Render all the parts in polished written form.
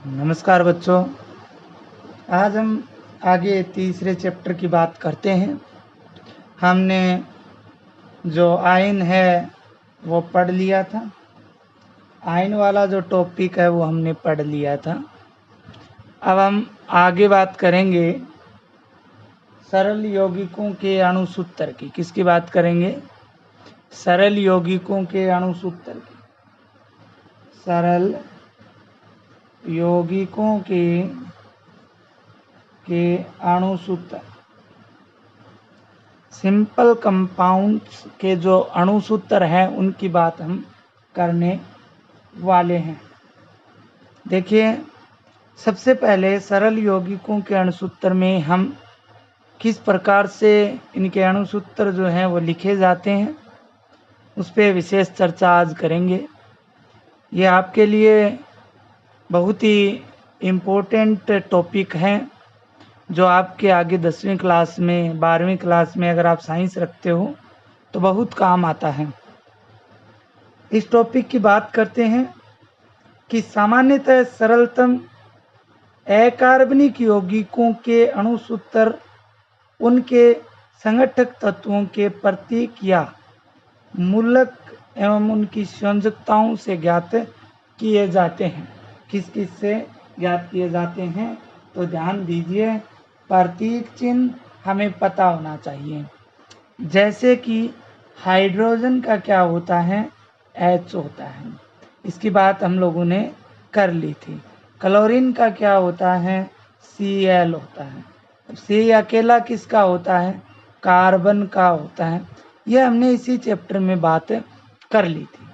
नमस्कार बच्चों। आज हम आगे तीसरे चैप्टर की बात करते हैं। हमने जो आयन है वो पढ़ लिया था। आयन वाला जो टॉपिक है वो हमने पढ़ लिया था। अब हम आगे बात करेंगे सरल यौगिकों के अणुसूत्र की। किसकी बात करेंगे? सरल यौगिकों के अणुसूत्र की। सरल यौगिकों के अणुसूत्र, सिंपल कंपाउंड्स के जो अणुसूत्र हैं उनकी बात हम करने वाले हैं। देखिए, सबसे पहले सरल यौगिकों के अणुसूत्र में हम किस प्रकार से इनके अणुसूत्र जो हैं वो लिखे जाते हैं उस पर विशेष चर्चा आज करेंगे। ये आपके लिए बहुत ही इम्पोर्टेंट टॉपिक हैं जो आपके आगे 10वीं क्लास में 12वीं क्लास में अगर आप साइंस रखते हो तो बहुत काम आता है। इस टॉपिक की बात करते हैं कि सामान्यतः सरलतम अकार्बनिक यौगिकों के अणुसूत्र उनके संगठक तत्वों के प्रतीक या मूलक एवं उनकी संयोजकताओं से ज्ञात किए जाते हैं। किस किस से ज्ञात किए जाते हैं तो ध्यान दीजिए, प्रतीक चिन्ह हमें पता होना चाहिए। जैसे कि हाइड्रोजन का क्या होता है? H होता है। इसकी बात हम लोगों ने कर ली थी। क्लोरीन का क्या होता है? Cl होता है। C अकेला किसका होता है? कार्बन का होता है। यह हमने इसी चैप्टर में बात कर ली थी।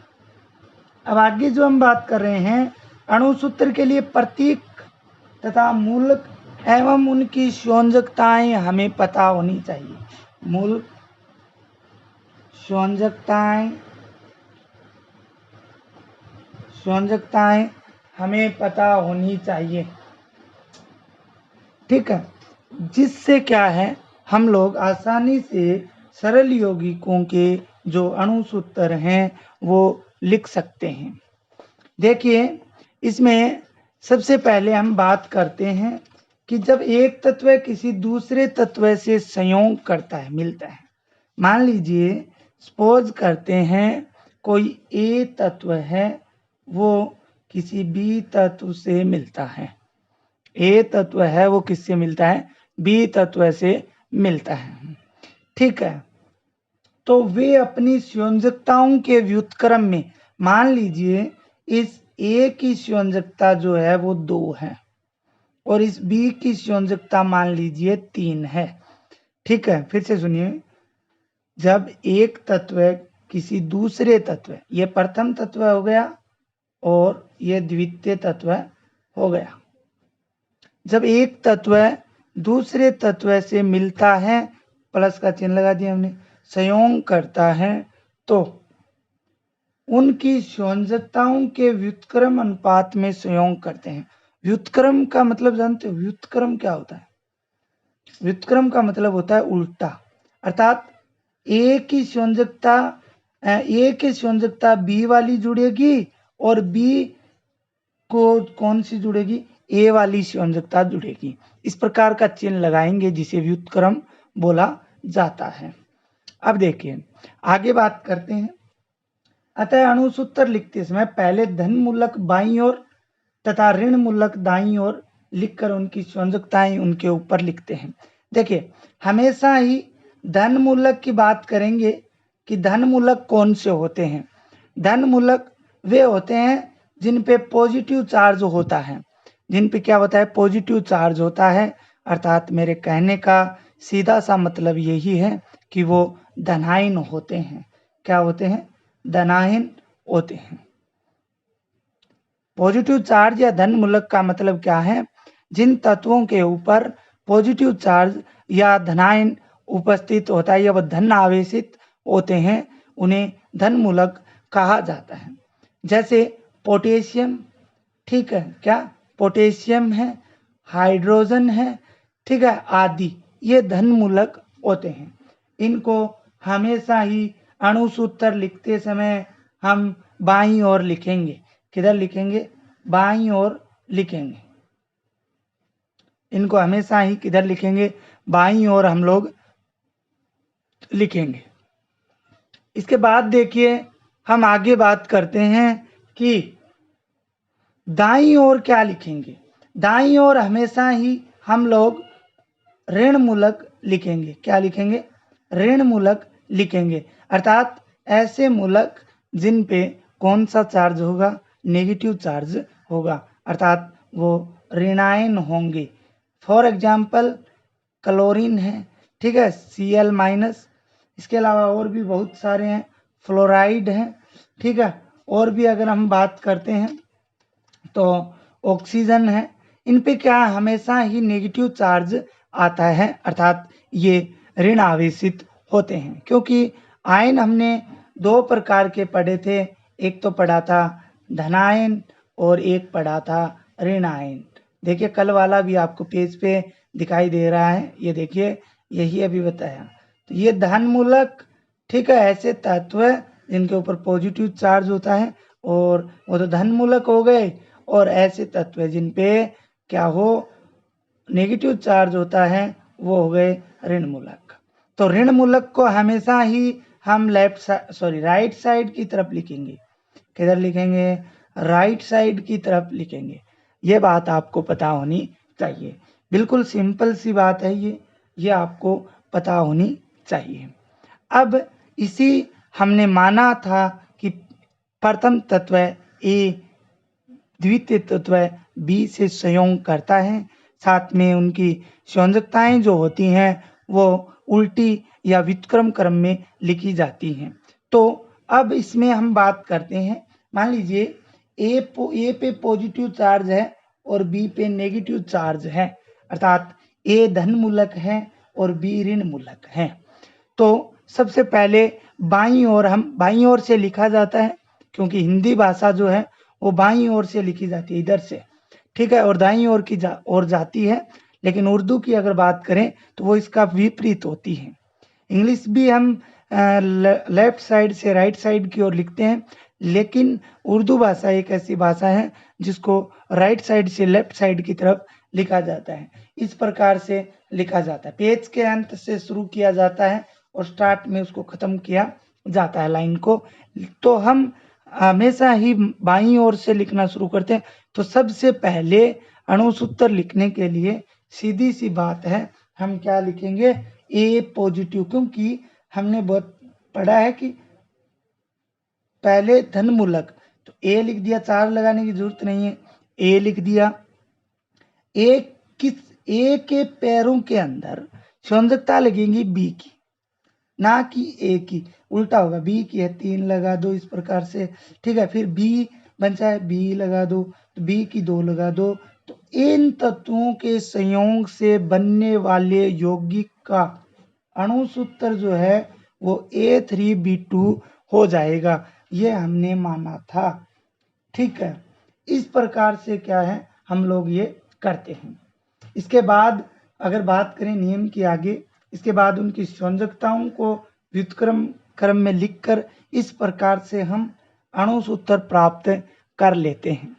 अब आगे जो हम बात कर रहे हैं, अणुसूत्र के लिए प्रतीक तथा मूलक एवं उनकी संयोजकताएं हमें पता होनी चाहिए। मूल संयोजकताएं हमें पता होनी चाहिए, ठीक है। जिससे क्या है, हम लोग आसानी से सरल यौगिकों के जो अणुसूत्र हैं वो लिख सकते हैं। देखिए, इसमें सबसे पहले हम बात करते हैं कि जब एक तत्व किसी दूसरे तत्व से संयोग करता है, मिलता है। मान लीजिए, सपोज करते हैं कोई ए तत्व है वो किसी बी तत्व से मिलता है। ए तत्व है वो किससे मिलता है? बी तत्व से मिलता है, ठीक है। तो वे अपनी संयोजकताओं के व्युत्क्रम में, मान लीजिए इस ए की संयोजकता जो है वो 2 है और इस बी की संयोजकता मान लीजिए 3 है, ठीक है। फिर से सुनिए, जब एक तत्व किसी दूसरे तत्व, ये प्रथम तत्व हो गया और ये द्वितीय तत्व हो गया, जब एक तत्व दूसरे तत्व से मिलता है, प्लस का चिन्ह लगा दिया हमने, संयोग करता है, तो उनकी संयोजकताओं के व्युत्क्रम अनुपात में संयोग करते हैं। व्युत्क्रम का मतलब जानते हो? व्युत्क्रम क्या होता है? व्युत्क्रम का मतलब होता है उल्टा, अर्थात ए की संयोजकता बी वाली जुड़ेगी और बी को कौन सी जुड़ेगी? ए वाली संयोजकता जुड़ेगी। इस प्रकार का चिन्ह लगाएंगे जिसे व्युत्क्रम बोला जाता है। अब देखिए, आगे बात करते हैं। अतः अणुसूत्र लिखते समय पहले धन मूलक बाईं ओर तथा ऋण मूलक दाईं ओर लिखकर उनकी संयोजकताएं उनके ऊपर लिखते हैं। देखिए, हमेशा ही धन मूलक की बात करेंगे कि धन मूलक कौन से होते हैं? धन मूलक वे होते हैं जिन पे पॉजिटिव चार्ज होता है। जिन पे क्या होता है? पॉजिटिव चार्ज होता है। अर्थात मेरे कहने का सीधा सा मतलब यही है कि वो धनायन होते हैं। क्या होते हैं? धनायन होते हैं। पॉजिटिव चार्ज या धन मूलक का मतलब क्या है? जिन तत्वों के ऊपर पॉजिटिव चार्ज या धनायन उपस्थित होता है या वह धन आवेशित होते हैं, उन्हें धन मूलक कहा जाता है। जैसे पोटेशियम, ठीक है, क्या पोटेशियम है, हाइड्रोजन है, ठीक है, आदि ये धन मूलक होते हैं। इनको हमेशा ही अणुसूत्र लिखते समय हम बाईं ओर लिखेंगे। किधर लिखेंगे? बाईं ओर लिखेंगे, इनको हमेशा ही किधर लिखेंगे, बाईं ओर हम लोग लिखेंगे। इसके बाद देखिए हम आगे बात करते हैं कि दाईं ओर क्या लिखेंगे। दाईं ओर हमेशा ही हम लोग ऋण मूलक लिखेंगे। क्या लिखेंगे, ऋण मूलक लिखेंगे, अर्थात ऐसे मूलक जिन पे कौन सा चार्ज होगा, नेगेटिव चार्ज होगा, अर्थात वो ऋणायन होंगे। फॉर एग्जाम्पल क्लोरीन है, ठीक है, Cl-। इसके अलावा और भी बहुत सारे हैं, फ्लोराइड है, ठीक है, और भी अगर हम बात करते हैं तो ऑक्सीजन है। इन पे क्या हमेशा ही नेगेटिव चार्ज आता है, अर्थात ये ऋण आवेशित होते हैं। क्योंकि आयन हमने दो प्रकार के पढ़े थे, एक तो पढ़ा था धनायन और एक पढ़ा था ऋण आयन। देखिए कल वाला भी आपको पेज पे दिखाई दे रहा है, ये देखिए यही अभी बताया। तो ये धन मूलक, ठीक है, ऐसे तत्व जिनके ऊपर पॉजिटिव चार्ज होता है, और वो तो धन मूलक हो गए, और ऐसे तत्व जिन पे क्या हो, नेगेटिव चार्ज होता है, वो हो गए ऋण मूलक। तो ऋण मूलक को हमेशा ही हम राइट साइड की तरफ लिखेंगे। किधर लिखेंगे, राइट साइड की तरफ लिखेंगे। ये बात आपको पता होनी चाहिए, बिल्कुल सिंपल सी बात है ये आपको पता होनी चाहिए। अब इसी हमने माना था कि प्रथम तत्व ए द्वितीय तत्व बी से संयोग करता है, साथ में उनकी संयोजकताएं जो होती हैं वो उल्टी या व्युत्क्रम क्रम में लिखी जाती हैं। तो अब इसमें हम बात करते हैं, मान लीजिए ए पे पॉजिटिव चार्ज है और बी पे नेगेटिव चार्ज है, अर्थात ए धन मूलक है और बी ऋण मूलक है। तो सबसे पहले बाईं ओर से लिखा जाता है, क्योंकि हिंदी भाषा जो है वो बाईं ओर से लिखी जाती है, इधर से, ठीक है, और दाईं ओर की ओर जाती है। लेकिन उर्दू की अगर बात करें तो वो इसका विपरीत होती है। इंग्लिश भी हम लेफ्ट साइड से राइट साइड की ओर लिखते हैं, लेकिन उर्दू भाषा एक ऐसी भाषा है जिसको राइट साइड से लेफ्ट साइड की तरफ लिखा जाता है। इस प्रकार से लिखा जाता है, पेज के अंत से शुरू किया जाता है और स्टार्ट में उसको खत्म किया जाता है लाइन को। तो हम हमेशा ही बाईं ओर से लिखना शुरू करते हैं। तो सबसे पहले अणुसूत्र लिखने के लिए सीधी सी बात है, हम क्या लिखेंगे, ए पॉजिटिव, क्योंकि हमने बहुत पढ़ा है कि पहले धन मूलक, तो ए लिख दिया, चार्ज लगाने की जरूरत नहीं है, ए लिख दिया। ए के पैरों के अंदर संयोजकता लगेगी बी की, ना कि ए की, उल्टा होगा, बी की है 3 लगा दो इस प्रकार से, ठीक है, फिर बी बचा है बी लगा दो, तो बी की 2 लगा दो। तो इन तत्वों के संयोग से बनने वाले यौगिक का अणुसूत्र जो है वो A3B2 हो जाएगा, ये हमने माना था, ठीक है। इस प्रकार से क्या है, हम लोग ये करते हैं। इसके बाद अगर बात करें नियम की आगे, इसके बाद उनकी संयोजकताओं को व्युत्क्रम क्रम में लिखकर इस प्रकार से हम अणुसूत्र प्राप्त कर लेते हैं।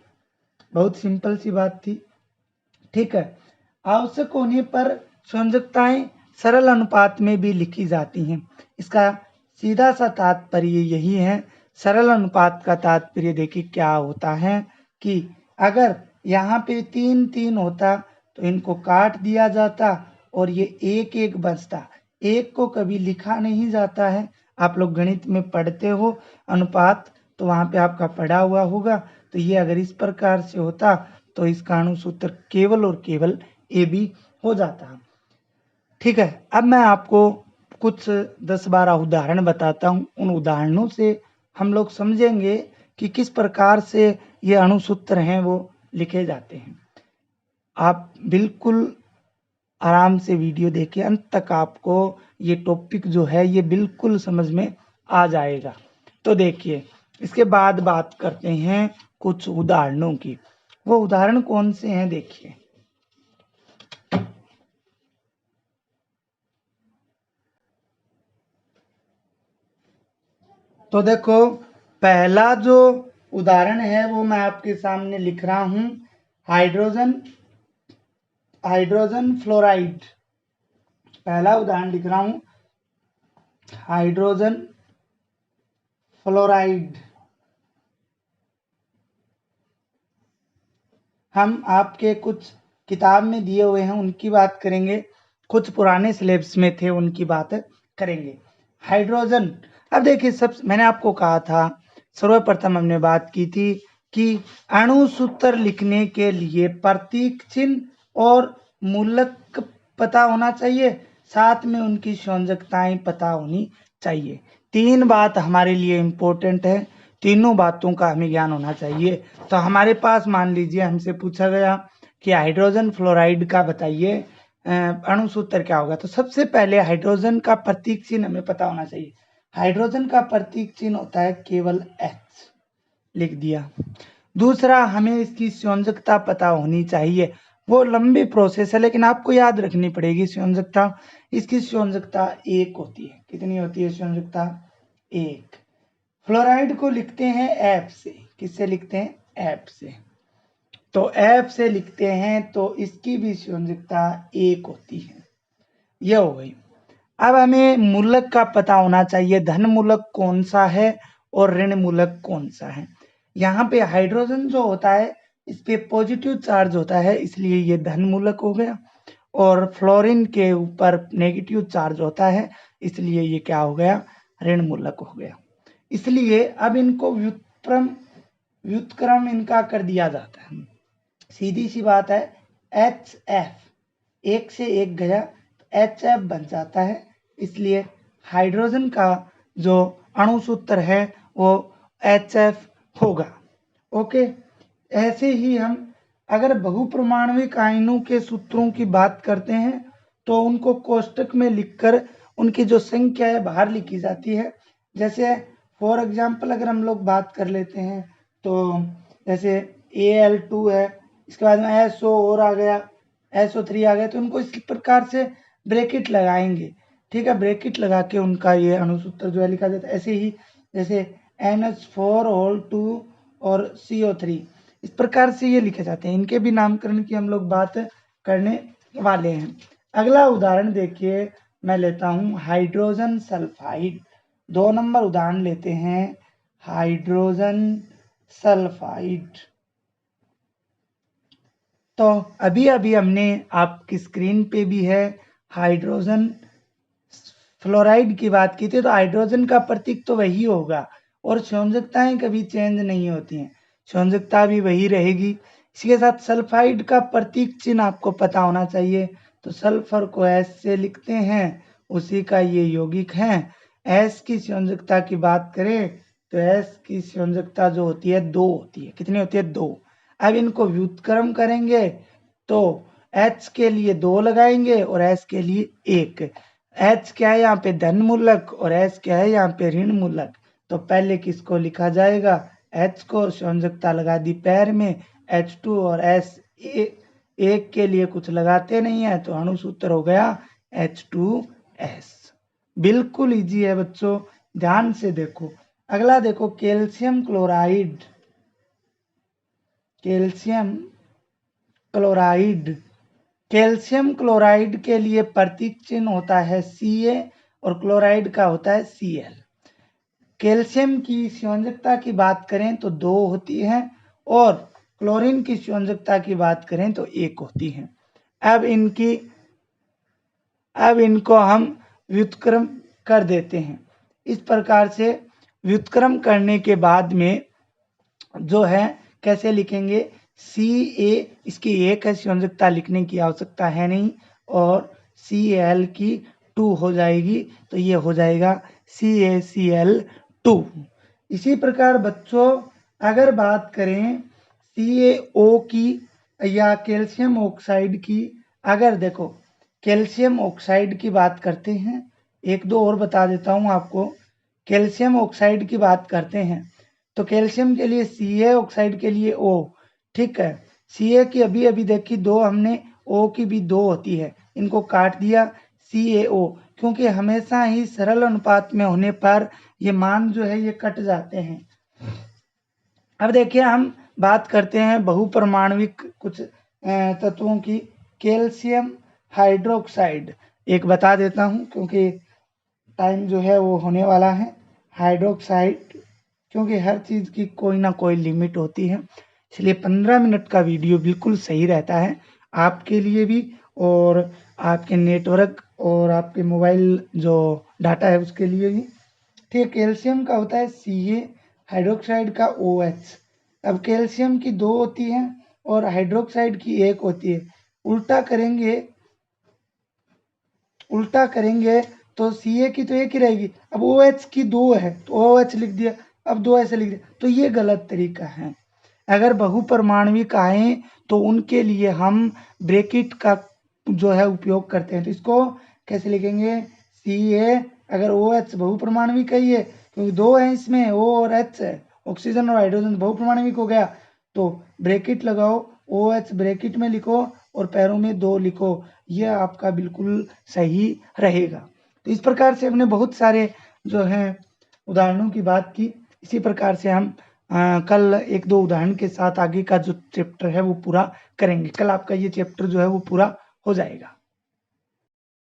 बहुत सिंपल सी बात थी, ठीक है। आवश्यक होने पर संयोजकताएं सरल अनुपात में भी लिखी जाती हैं। इसका सीधा सा तात्पर्य यही है। सरल अनुपात का तात्पर्य देखिए क्या होता है कि अगर यहाँ पे 3-3 होता तो इनको काट दिया जाता और ये 1-1 बचता। एक को कभी लिखा नहीं जाता है, आप लोग गणित में पढ़ते हो अनुपात, तो वहां पे आपका पढ़ा हुआ होगा। तो ये अगर इस प्रकार से होता तो इसका अणुसूत्र केवल और केवल AB हो जाता, ठीक है। अब मैं आपको कुछ 10-12 उदाहरण बताता हूँ, उन उदाहरणों से हम लोग समझेंगे कि किस प्रकार से ये अणुसूत्र हैं वो लिखे जाते हैं। आप बिल्कुल आराम से वीडियो देखिए अंत तक, आपको ये टॉपिक जो है ये बिल्कुल समझ में आ जाएगा। तो देखिए इसके बाद बात करते हैं कुछ उदाहरणों की। वो उदाहरण कौन से हैं देखिए। तो देखो पहला जो उदाहरण है वो मैं आपके सामने लिख रहा हूं। हाइड्रोजन फ्लोराइड, पहला उदाहरण लिख रहा हूं, हाइड्रोजन फ्लोराइड। हम आपके कुछ किताब में दिए हुए हैं उनकी बात करेंगे, कुछ पुराने सिलेबस में थे उनकी बात करेंगे। हाइड्रोजन, अब देखिए सब मैंने आपको कहा था, सर्वप्रथम हमने बात की थी कि अणु सूत्र लिखने के लिए प्रतीक चिन्ह और मूलक पता होना चाहिए, साथ में उनकी संयोजकताएं पता होनी चाहिए। तीन बात हमारे लिए इम्पोर्टेंट है, तीनों बातों का हमें ज्ञान होना चाहिए। तो हमारे पास मान लीजिए हमसे पूछा गया कि हाइड्रोजन फ्लोराइड का बताइए अणु सूत्र क्या होगा, तो सबसे पहले हाइड्रोजन का प्रतीक चिन्ह हमें पता होना चाहिए। हाइड्रोजन का प्रतीक चिन्ह होता है केवल H, लिख दिया। दूसरा, हमें इसकी संयोजकता पता होनी चाहिए, वो लंबी प्रोसेस है लेकिन आपको याद रखनी पड़ेगी संयोजकता। इसकी संयोजकता 1 होती है। कितनी होती है संयोजकता? 1। फ्लोराइड को लिखते हैं F से, किससे लिखते हैं? F से। तो F से लिखते हैं तो इसकी भी संयोजकता 1 होती है। यह हो गई। अब हमें मूलक का पता होना चाहिए, धन मूलक कौन सा है और ऋण मूलक कौन सा है। यहाँ पे हाइड्रोजन जो होता है इस पे पॉजिटिव चार्ज होता है, इसलिए ये धन मूलक हो गया, और फ्लोरीन के ऊपर नेगेटिव चार्ज होता है, इसलिए ये क्या हो गया? ऋण मूलक हो गया। इसलिए अब इनको व्युत्क्रम इनका कर दिया जाता है। सीधी सी बात है, HF, 1 से 1 गया तो HF बन जाता है, इसलिए हाइड्रोजन का जो अणु सूत्र है वो HF होगा। ओके, ऐसे ही हम अगर बहुपरमाणविक आयनों के सूत्रों की बात करते हैं तो उनको कोष्टक में लिखकर उनकी जो संख्या है बाहर लिखी जाती है। जैसे फॉर एग्जाम्पल अगर हम लोग बात कर लेते हैं तो जैसे Al2 है, इसके बाद में SO और आ गया, SO3 आ गया, तो उनको इस प्रकार से ब्रैकेट लगाएंगे। ठीक है, ब्रैकेट लगा के उनका ये अणुसूत्र जो है लिखा जाता है। ऐसे ही जैसे NH4 और CO3, इस प्रकार से ये लिखे जाते हैं। इनके भी नामकरण की हम लोग बात करने वाले हैं। अगला उदाहरण देखिए, मैं लेता हूं हाइड्रोजन सल्फाइड। 2 नंबर उदाहरण लेते हैं, हाइड्रोजन सल्फाइड। तो अभी अभी हमने आपकी स्क्रीन पे भी है हाइड्रोजन फ्लोराइड की बात की थी, तो हाइड्रोजन का प्रतीक तो वही होगा और संयोजकताएं कभी चेंज नहीं होती हैं, संयोजकता भी वही रहेगी। इसके साथ सल्फाइड का प्रतीक चिन्ह आपको पता होना चाहिए। तो सल्फर को S से लिखते हैं, उसी का ये यौगिक है। S की संयोजकता की बात करें तो S की संयोजकता जो होती है 2 होती है। कितनी होती है? 2। अब इनको व्युत्क्रम करेंगे तो H के लिए 2 लगाएंगे और S के लिए 1। H क्या है यहाँ पे? धन मूलक, और S क्या है यहाँ पे? ऋण मूलक। तो पहले किसको लिखा जाएगा? H को, संयोजकता लगा दी पैर में, H2 और S एक के लिए कुछ लगाते नहीं है, तो अणुसूत्र हो गया H2S। बिल्कुल इजी है बच्चों, ध्यान से देखो। अगला देखो, calcium chloride. Calcium chloride, calcium chloride के लिए प्रतीक चिन्ह होता है Ca और क्लोराइड का होता है Cl। कैल्शियम की संयोजकता की बात करें तो 2 होती है और क्लोरीन की संयोजकता की बात करें तो 1 होती है। अब इनको हम व्युत्क्रम कर देते हैं। इस प्रकार से व्युत्क्रम करने के बाद में जो है कैसे लिखेंगे? Ca, इसकी 1 है, संयोजकता लिखने की आवश्यकता है नहीं, और Cl की 2 हो जाएगी, तो ये हो जाएगा CaCl2। इसी प्रकार बच्चों अगर बात करें CaO की या कैल्शियम ऑक्साइड की, अगर देखो कैल्शियम ऑक्साइड की बात करते हैं, 1-2 और बता देता हूं आपको। कैल्शियम ऑक्साइड की बात करते हैं तो कैल्शियम के लिए Ca, ऑक्साइड के लिए O। ठीक है, Ca की अभी अभी देखी 2 हमने, O की भी 2 होती है, इनको काट दिया CaO, क्योंकि हमेशा ही सरल अनुपात में होने पर ये मान जो है ये कट जाते हैं। अब देखिए हम बात करते हैं बहुपरमाणविक कुछ तत्वों की। कैल्शियम हाइड्रोक्साइड एक बता देता हूं क्योंकि टाइम जो है वो होने वाला है। हाइड्रोक्साइड, क्योंकि हर चीज की कोई ना कोई लिमिट होती है, इसलिए 15 मिनट का वीडियो बिल्कुल सही रहता है आपके लिए भी और आपके नेटवर्क और आपके मोबाइल जो डाटा है उसके लिए भी। ठीक है, कैल्शियम का होता है Ca, हाइड्रोक्साइड का OH। अब कैल्शियम की 2 होती है और हाइड्रोक्साइड की 1 होती है। उल्टा करेंगे तो Ca की तो 1 ही रहेगी। अब OH की 2 है तो OH लिख दिया, अब 2 ऐसे लिख दिया, तो ये गलत तरीका है। अगर बहुपरमाणविक आए तो उनके लिए हम ब्रैकेट का जो है उपयोग करते हैं। तो इसको कैसे लिखेंगे? Ca, अगर OH बहुपरमाणविक है ये, क्योंकि 2 है इसमें, O और H है, ऑक्सीजन और हाइड्रोजन बहुपरमाणविक हो गया, तो ब्रैकेट लगाओ, OH ब्रैकेट में लिखो और पैरों में 2 लिखो, यह आपका बिल्कुल सही रहेगा। तो इस प्रकार से हमने बहुत सारे जो है उदाहरणों की बात की। इसी प्रकार से हम कल 1-2 उदाहरण के साथ आगे का जो चैप्टर है वो पूरा करेंगे। कल आपका ये चैप्टर जो है वो पूरा हो जाएगा।